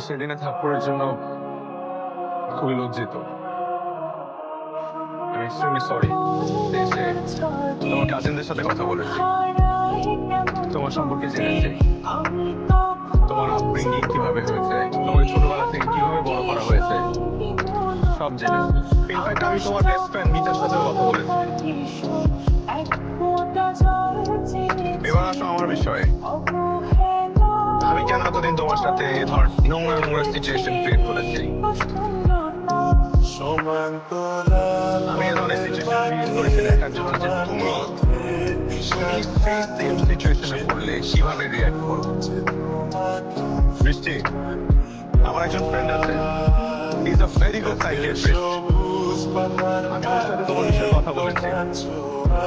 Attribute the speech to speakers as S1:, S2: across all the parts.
S1: সেদিনে থাপ্পড়ের জন্য খুবই লজ্জিত। আমি এক্সট্রিমলি সরি। এসে তোমার কাজিনদের সাথে কথা বলেছি, তোমার সম্পর্কে জেনেছি, তোমার আপব্রিঙ্গিং কিভাবে হয়েছে, তোমাকে ছোটবেলা থেকে কিভাবে বড় করা হয়েছে, সব জেনেছি। ইনফ্যাক্ট আমি তোমার বেস্ট ফ্রেন্ড মিতার সাথেও কথা বলেছি। এবার আসো আমার বিষয়ে। আমি কেন এতদিন তোমার সাথে ধর নোংরা নোংরা সিচুয়েশন ক্রিয়েট করেছি? আমি এ ধরনের সিচুয়েশন ক্রিয়েট করেছি দেখার জন্য যে তুমি সেম সিচুয়েশনে পড়লে কিভাবে রিয়াক্ট করো। বৃষ্টি, আমার একজন ফ্রেন্ড আছে, he is a very good psychiatrist. আমি ওর সাথে তোমার বিষয়ে কথা বলেছি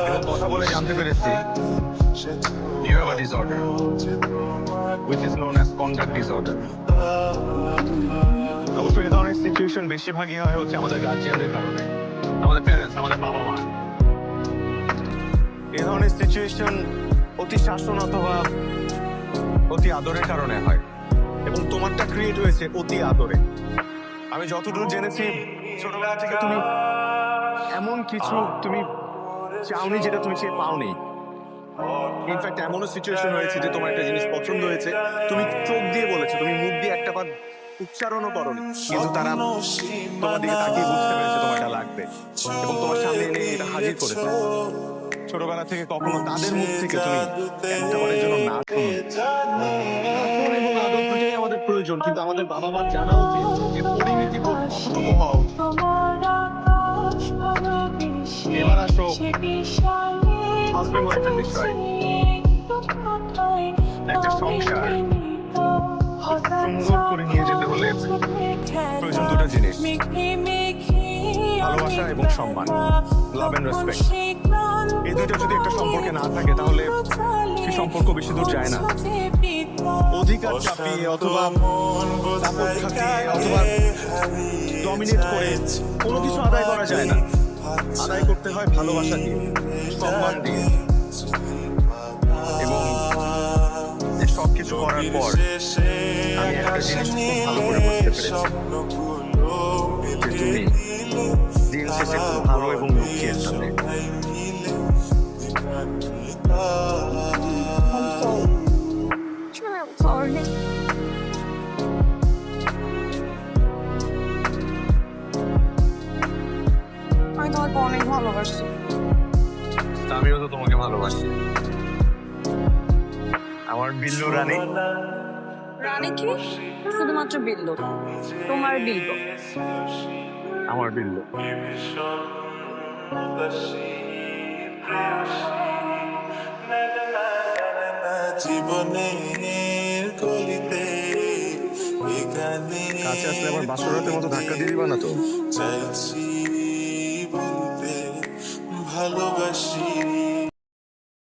S1: এবং কথা বলে জানতে পেরেছি you have a disorder which is known as conduct disorder. অবশ্য এই ধরনের সিচুয়েশন বেশিরভাগই হয় হচ্ছে আমাদের গার্জিয়ানদের কারণে, আমাদের প্যারেন্টস, আমাদের বাবা মা। এই ধরনের সিচুয়েশন অতি শাসন অথবা অতি আদরের কারণে হয় এবং তোমারটা ক্রিয়েট হয়েছে অতি আদরে। আমি যতদূর জেনেছি ছোটবেলা থেকে তুমি এমন কিছু তুমি চাওনি যেটা তুমি সে পাওনি। ইনফ্যাক্ট এমনও সিচুয়েশন হয়েছে যে তোমার একটা জিনিস পছন্দ হয়েছে, তুমি চোখ দিয়ে বলেছো, তুমি মুখ দিয়ে একটা বার উচ্চারণও করোনি, কিন্তু তারা তোমার দিকে তাকিয়ে বুঝতে পেরেছে তোমারটা লাগবে এবং তোমার সামনে এনে এটা হাজির করেছে। ছোটবেলা থেকে কখনো তাদের মুখ থেকে তুমি একটা বারের জন্য না এবং আদর প্রতিটাই আমাদের প্রয়োজন, কিন্তু আমাদের বাবা মার জানা উচিত যে পরিণতি কতটুকু হও। এবার আসো হাজবেন্ড ওয়াইফের বিষয়। একটা সংসার সুন্দর করে নিয়ে যেতে হলে প্রয়োজন দুটো জিনিস, ভালোবাসা এবং সম্মান, লাভ এন্ড রেসপেক্ট। এই দুটো যদি একটা সম্পর্কে না থাকে তাহলে সেই সম্পর্ক বেশি দূর যায় না। অধিকার চাপিয়ে অথবা দাপট খাটিয়ে অথবা ডমিনেট করে কোনো কিছু আদায় করা যায় না। আদায় করতে হয় ভালোবাসা দিয়ে, সম্মান দিয়ে, এবং সব কিছু করার পর আমি একটা জিনিস খুব ভালো করে বুঝতে পেরেছি যে তুমি দিন শেষে খুব ভালো এবং লক্ষ্যের সাথে।
S2: আমি তোমাকে অনেক ভালোবাসি।
S1: আমিও তো তোমাকে ভালোবাসি আমার বিল্লু রানী।
S2: রানী কি? শুধুমাত্র বিল্লু, তোমার বিল্লু।
S1: আমার বিল্লু। কাছে আসলে আমার বাসরাতের মতো ধাক্কা দিয়ে দিবা না তো?
S3: চাইছি বলতে ভালোবাসি।